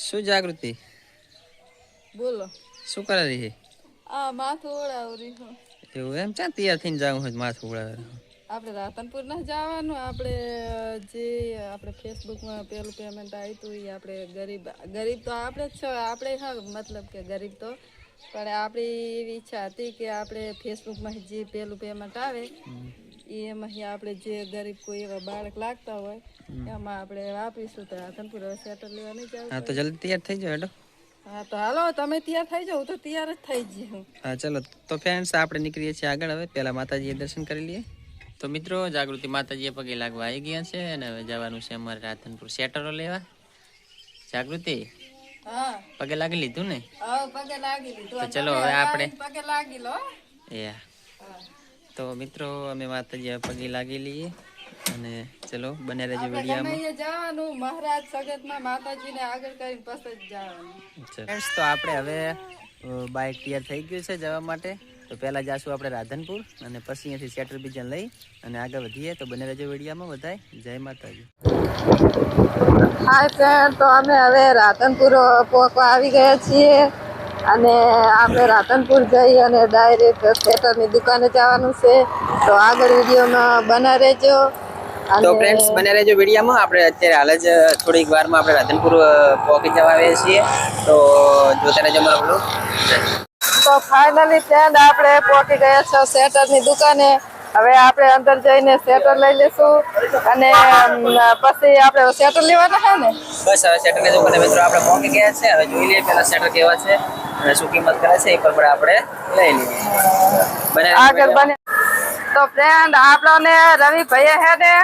શું જાગૃતિ બોલો શું કરે રહી છે? આ માથું ઓળાવરી હું. એવું એમ ચા તૈયાર થઈને જાવ હોય માથું ઓળાવે. આપડે રાતનપુર ના જવાનું આપડે જે આપડે ફેસબુકમાં પેલું પેમેન્ટ આવ્યું તું એ આપડે ગરીબ તો આપડે જ છો આપડે હા મતલબ કે ગરીબ તો પણ આપડી એવી ઈચ્છા હતી કે આપણે ફેસબુકમાં જે પેલું પેમેન્ટ આવે એમાં આપડે જે ગરીબ કોઈ એવા બાળક લાગતા હોય એમાં આપડે વાપરીશું તો રાધનપુર સેટર લેવા નઈ જવું હા તો પડે. જલ્દી તૈયાર થઈ જાવ હેડો. હા તો હાલો તમે તૈયાર થઈ જાવ તો તૈયાર જ થઈ જ હું. હા ચલો તો ફ્રેન્ડ્સ આપણે નીકળીએ છીએ આગળ હવે પેલા માતાજી દર્શન કરી લઈએ. તો મિત્રો જાગૃતિ માતાજી પગે લાગવા આવી ગયા છે અને હવે જવાનું છે અમારે રાધનપુર શેટરો લેવા. જાગૃતિ હા પગે લાગી લીધું ને હવ પગે લાગી તો લીધું ચલો તમે હવે આપણે પગે લાગી લો. હા તો મિત્રો અમે માતાજી પગે લાગી લઈએ અને ચલો બને રહેજો આપડે ગમે વિડીયામાં. એ જવાનું મહારાજ સગત માં માતાજી ને આગળ કરીને પસ જ જવાનું. તો આપડે હવે બાઈક તૈયાર થઈ ગયું છે જવા માટે. તો પેલા જાશું આપડે રાધનપુર અને પછી અહીંયાથી સેટર બીજા લઈ અને આગળ વધીએ તો બને રજો વિડિયામાં બધાય જય માતાજી. હાય ફ્રેન્ડ તો અમે હવે રાધનપુર પોકવા આવી ગયા છીએ. અને આપણે રાધનપુર જઈ અને ડાયરેક્ટ થિયેટરની દુકાને જવાનું છે. તો આગળ વિડીયોમાં બના રહેજો. તો અને ફ્રેન્ડ્સ બને રહેજો વિડીયામાં આપણે અત્યારે હાલ જ થોડીક વારમાં આપણે રાધનપુર પહોંચી જવા આવીએ છીએ. તો જોતા રહેજો અમારો બ્લોગ. તો ફાઈનલી ફ્રેન્ડ આપણે પહોંચી ગયા છો સેટરની દુકાને. હવે આપણે અંદર જઈને સેટર લઈ લેશું અને પછી આપણે સેટર લેવાના હે ને. બસ હવે સેટલની દુકાને મિત્રો આપણે પહોંચી ગયા છે હવે જોઈ લઈએ પેલા સેટર કેવા છે અને શું કિંમત કરે છે એ પણ આપણે લઈ લઈએ. બને રહેજો આગળ બને વિડીયોમાં. તો ફ્રેન્ડ આપણને રવિ ભાઈ હે ને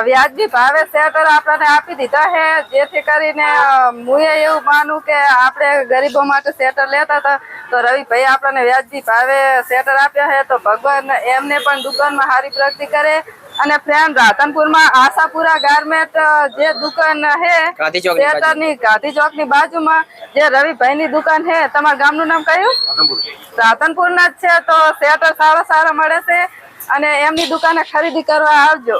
વ્યાજબી ભાવે સેટર આપણને આપી દીધા હે જેથી કરીને હું એવું માનું કે આપણે ગરીબો માટે સેટર લેતા હતા તો રવિ ભાઈ આપણને વ્યાજબી ભાવે સેટર આપ્યા હે તો ભગવાન એમને પણ દુકાનમાં સારી પ્રગતિ કરે. અને ફ્રેન્ડ રાધનપુરમાં આશાપુરા ગાર્મેન્ટ જે દુકાન હે ગાંધી ચોકની બાજુ સેટરની ગાંધી ચોક ની બાજુમાં જે રવિભાઈ ની દુકાન હે તમારા ગામ નું નામ કયું? રાધનપુર ના જ છે તો સેટર સારા મળે છે અને એમની દુકાને ખરીદી કરવા આવજો.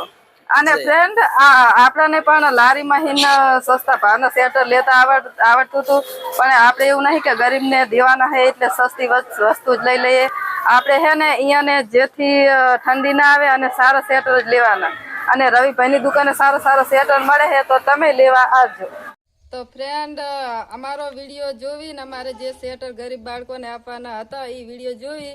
અને ફ્રેન્ડ આપણને પણ લારી મહીન સસ્તા ભાવના સેટર લેતા આવડતું હતું પણ આપડે એવું નહિ કે ગરીબ ને દેવાના હે એટલે સસ્તી વસ્તુ જ લઈ લઈએ. આપડે હે ને અહિયાં ને જેથી ઠંડી ના આવે અને સારા સેટર જ લેવાના. અને રવિભાઈ ની દુકાને સારા સેટર મળે છે તો તમે લેવા આવજો. તો ફ્રેન્ડ અમારો વિડીયો જોઈને અમારે જે સેટર ગરીબ બાળકોને આપવાના હતા એ વિડીયો જોઈ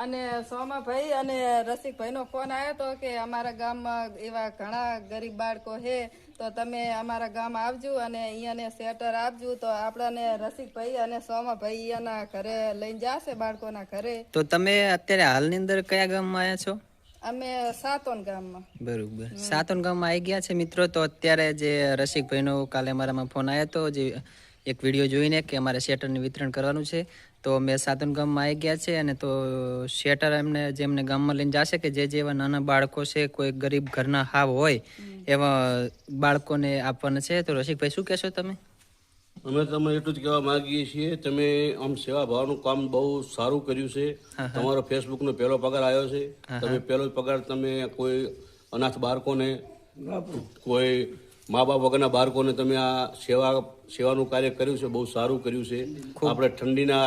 અને સોમાભાઈ અને રસિકભાઈ નો ફોન આવ્યો હતો કે અમારા ગામમાં એવા ઘણા ગરીબ બાળકો છે તો તમે અમારા ગામ આવજો અને અહીંયાને સેટર આપજો તો આપડાને રસિકભાઈ અને સોમાભાઈ અહીંયાના ઘરે લઈને જશે બાળકોના ઘરે. તો તમે અત્યારે હાલની અંદર કયા ગામમાં આવ્યા છો? અમે સાતોન ગામમાં. બરોબર સાતન ગામમાં આવી ગયા છે મિત્રો તો અત્યારે જે રસિકભાઈ નો કાલે અમારામાં ફોન આવ્યો હતો જે એક વિડીયો જોઈને કે અમારે શેટરનું વિતરણ કરવાનું છે. તો અમે સાધન ગામમાં આવી ગયા છે અને તો શેટર એમને જેમને ગામમાં લઈને જશે કે જે એવા નાના બાળકો છે કોઈ ગરીબ ઘરના હાવ હોય એવા બાળકોને આપવાના છે તો રસિકભાઈ શું કહેશો તમે? અમે તમને એટલું જ કહેવા માંગીએ છીએ તમે આમ સેવા ભાવનું કામ બહુ સારું કર્યું છે. તમારો ફેસબુકનો પહેલો પગાર આવ્યો છે. તમે પહેલો પગાર તમે કોઈ અનાથ બાળકોને કોઈ મા બાપ વગરના બાળકોને તમે આ સેવાનું કાર્ય કર્યું છે બહુ સારું કર્યું છે. આપણે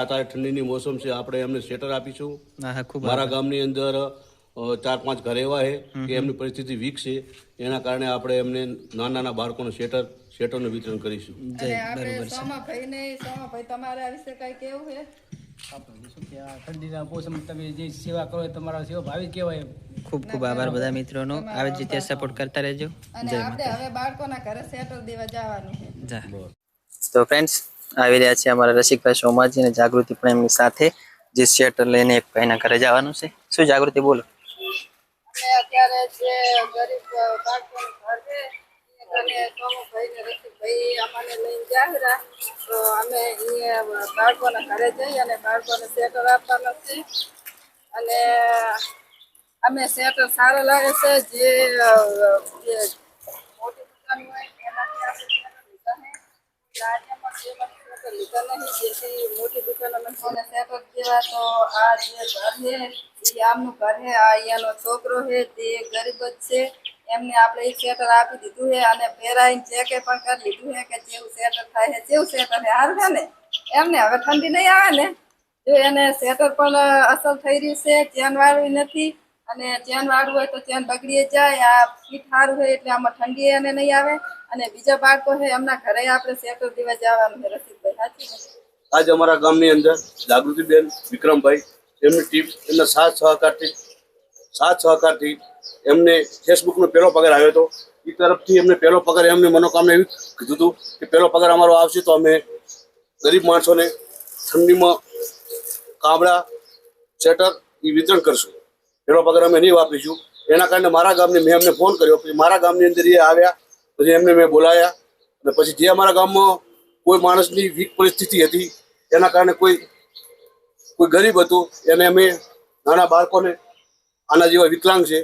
અત્યારે ઠંડીની મોસમ છે આપણે એમને સ્વેટર આપીશું. મારા ગામની અંદર 4-5 ઘર એવા છે કે એમની પરિસ્થિતિ વીક છે એના કારણે આપણે એમને નાના બાળકોને સેટરનું વિતરણ કરીશું. અને આપણે સોમાભાઈ તમારા વિશે કઈ કેવું છે? ઠંડીના મોસમ તમે જે સેવા કરો તમારા સેવા ભાવી કહેવાય. ખૂબ ખૂબ આભાર બધા મિત્રોનો આવી જ રીતે સપોર્ટ કરતા રહેજો. અને આપણે હવે બાળકોના ઘરે સેટર દેવા જવાનું છે. તો ફ્રેન્ડ્સ આવી રહ્યા છે અમારા રસિકભાઈ સોમાજી અને જાગૃતિ પણ એમની સાથે જે સેટર લઈને એક ભાઈના ઘરે જવાનું છે. શું જાગૃતિ બોલો? અત્યારે જે ગરીબ બાળકોનું ઘર છે અને સોમાભાઈ ને રસિકભાઈ અમને લઈને જાહેરા તો અમે અહીંયા બાળકોના ઘરે જઈ અને બાળકોને સેટર આપવાના છે અને અમે સેટર સારા લાગે છે જે મોટી દુકાન હોય એનાથી જેથી મોટી દુકાન સેટર જેવા તો આ જે ઘર છે એ આમનું ઘર છે આ અહીંયાનો છોકરો છે તે ગરીબ જ છે એમને આપણે એક સ્વેટર આપી દીધું છે અને પહેરાઈને ચેકે પણ કરી લીધું છે કે જેવું સ્વેટર થાય છે જેવું સ્વેટર છે સારું છે ને એમને હવે ઠંડી નહીં આવે ને જો એને સ્વેટર પણ અસર થઈ રહ્યું છે ચેન વાળું નથી અને ચેન વાળું હોય તો ચેન બગડી જાય આ ફીટ સારું હોય એટલે આમાં ઠંડી એને નહીં આવે અને બીજા બાળકો છે એમના ઘરે આપણે સ્વેટર દેવા જવાનું છે રસિકભાઈ સાચી ને આજ અમારા ગામની અંદર જાગૃતિબેન વિક્રમભાઈ એમની ટીમ એમના સાથ સહકારથી એમને ફેસબુકનો પહેલો પગાર આવ્યો હતો એ તરફથી એમને પહેલો પગાર એમને મનોકામના એવી કીધું હતું કે પહેલો પગાર અમારો આવશે તો અમે ગરીબ માણસોને ઠંડીમાં કાબડા સ્વેટર એ વિતરણ કરશું. પહેલો પગાર અમે નહીં વાપરીશું. એના કારણે મારા ગામને મેં એમને ફોન કર્યો. પછી મારા ગામની અંદર એ આવ્યા, પછી એમને મેં બોલાયા અને પછી જે અમારા ગામમાં કોઈ માણસની વીક પરિસ્થિતિ હતી એના કારણે કોઈ ગરીબ હતું એને અમે નાના બાળકોને આના જેવા વિકલાંગ છે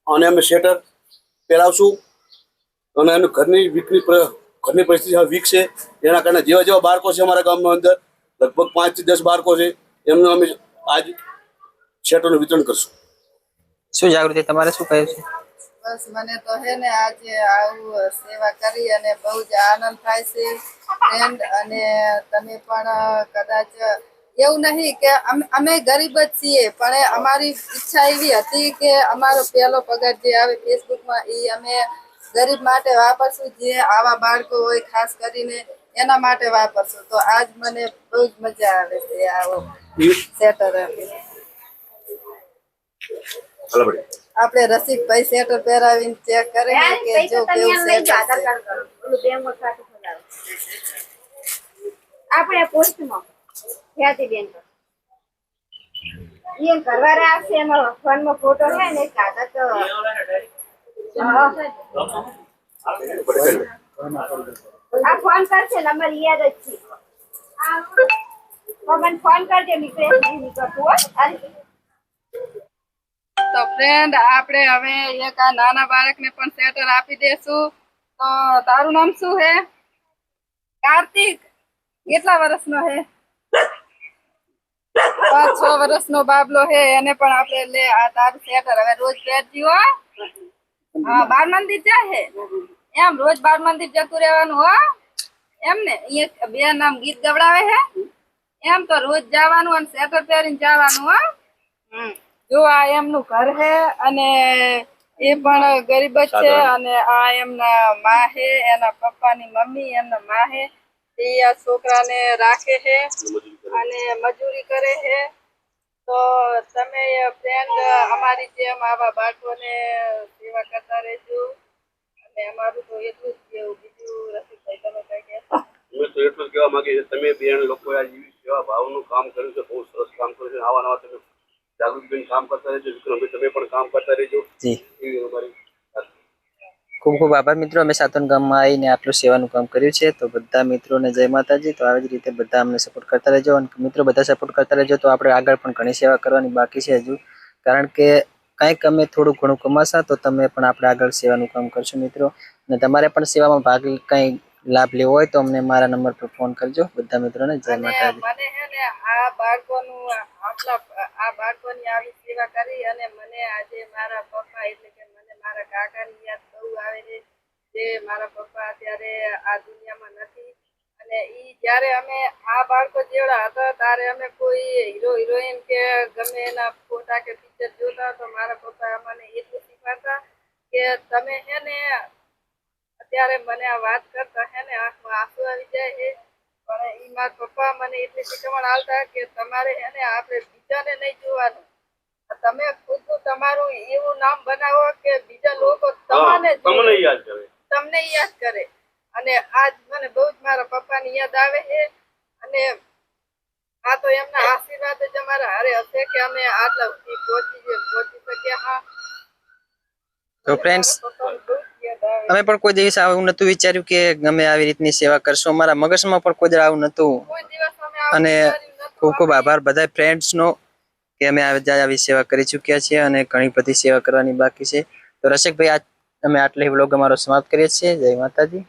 અને અમે સ્વેટર પહેરાવશું અને એનું ઘરની પરિસ્થિતિ વીક છે એના કારણે જેવા બાળકો છે અમારા ગામમાં અંદર લગભગ 5 થી 10 બાળકો છે એમનું અમે આજ સ્વેટરનું વિતરણ કરશું. શું જાગૃતિ તમારે શું કહ્યું છે? બસ મને તો હે ને આજે આવું સેવા કરી અને બહુ જ આનંદ થાય છે ફ્રેન્ડ અને તમે પણ કદાચ એવું નહીં કે અમે ગરીબ જ છીએ પણ અમારી ઈચ્છા એવી હતી કે અમારો પહેલો પગાર જે આવે ફેસબુકમાં એ અમે ગરીબ માટે વાપરશું જે આવા બાળકો હોય ખાસ કરીને એના માટે વાપરશું તો આજ મને બહુ જ મજા આવે છે આવો સ્વેટર આપણે રસિકભાઈ સ્વેટર પહેરાવીને ચેક કરે કે જો કેવું સ્વેટર આપણે પોસ્ટમાં ખ્યાતિબેન એ ઘરવાળા આવશે એમાં ફોનમાં ફોટો છે ને કાગળ આ ફોન કરશે નંબર યાદ જ છે મને ફોન કરજે નીકળે નહીં નીકળતું તો ફ્રેન્ડ આપણે હવે એક આ નાના બાળકને પણ સ્વેટર આપી દેશું. તો તારું નામ શું છે? કાર્તિક. કેટલા વર્ષનો છે? 5-6 વર્ષનો બાબલો છે એને પણ આપણે લે આ તારું સ્વેટર હવે રોજ પહેરજી હો. હા બાર મંદિર જાય એમ રોજ બાર મંદિર જતું રહેવાનું હો એમ ને અહીંયા બે નામ ગીત ગવડાવે છે એમ તો રોજ જવાનું અને સ્વેટર પહેરીને જવાનું હો. જો આ એમનું ઘર છે અને એ પણ ગરીબ જ છે અને આ એમના માં છે એના પપ્પાની મમ્મી એમના માં છે એ આ છોકરાને રાખે છે અને મજૂરી કરે છે. તો તમે ફ્રેન્ડ અમારી જેમ આવા બાળકોને સેવા કરતા રહેજો અને અમારું તો એટલું જ કેવું બીજું રસિકભાઈ તમે કઈ કહેશો? અમે તો એટલું જ કહેવા માંગીએ છીએ તમે બેન લોકોએ આ જેવી સેવા ભાવનું કામ કર્યું છે બહુ સરસ કામ કર્યું છે. આવા નવા તમે જાગૃતિબેન કામ કરતા રહેજો વિક્રમભાઈ તમે પણ કામ કરતા રહેજો. જી એવી અમારી ખૂબ ખૂબ આભાર મિત્રો. અમે સાતન ગામમાં આવીને આટલું સેવાનું કામ કર્યું છે તો બધા મિત્રોને જય માતાજી. તો આવી જ રીતે બધા અમને સપોર્ટ કરતા રહેજો અને મિત્રો બધા સપોર્ટ કરતા રહેજો તો આપણે આગળ પણ ઘણી સેવા કરવાની બાકી છે હજુ કારણ કે કંઈક અમે થોડું ઘણું કમાશા તો તમે પણ આપણે આગળ સેવાનું કામ કરશો મિત્રો. અને તમારે પણ સેવામાં ભાગ કંઈ લાભ લેવો હોય તો અમને મારા નંબર પર ફોન કરજો. બધા મિત્રોને જય માતાજી. મને હે ને આ બાળકોની આવી સેવા કરી અને મને આજે મારા પપ્પા એટલે કે મને મારા કાકાની યાદ બહુ આવે છે જે મારા પપ્પા અત્યારે આ દુનિયામાં નથી અને ઈ જ્યારે અમે આ બાળકો જેવડા હતા ત્યારે અમે કોઈ હીરો હિરોઈન કે ગમે એના ફોટા કે પિક્ચર જોતા તો મારા પપ્પા અમને એટલું શીખવાડતા કે તમે હે ને અત્યારે મને આ વાત કરતા હે ને આંખમાં આંસુ આવી જાય છે પણ ઈ મારા પપ્પા મને એટલી શીખવણ આવતા કે તમારે હે ને આપણે બીજાને નહીં જોવાનું તમે ખુદ તમારું એવું નામ બનાવો કે બીજા લોકો તમને યાદ કરે અને આજ મને બહુ જ મારા પપ્પાની યાદ આવે છે અને આ તો એમના આશીર્વાદ જ અમારા હારે હશે કે અમે આટલા સુધી પહોંચી શક્યા. હા તો ફ્રેન્ડ્સ અમે પણ કોઈ દિવસ આવું નતું વિચાર્યું કે અમે આવી રીતની સેવા કરશું. અમારા મગજમાં પણ કોઈ આવું નતું અને ખૂબ ખૂબ આભાર બધા ફ્રેન્ડ્સનો કે અમે આવી સેવા કરી ચૂક્યા છીએ અને ઘણી બધી સેવા કરવાની બાકી છે. તો રસિકભાઈ આજ અમે આટલી વ્લોગ અમારો સમાપ્ત કરીએ છીએ. જય માતાજી.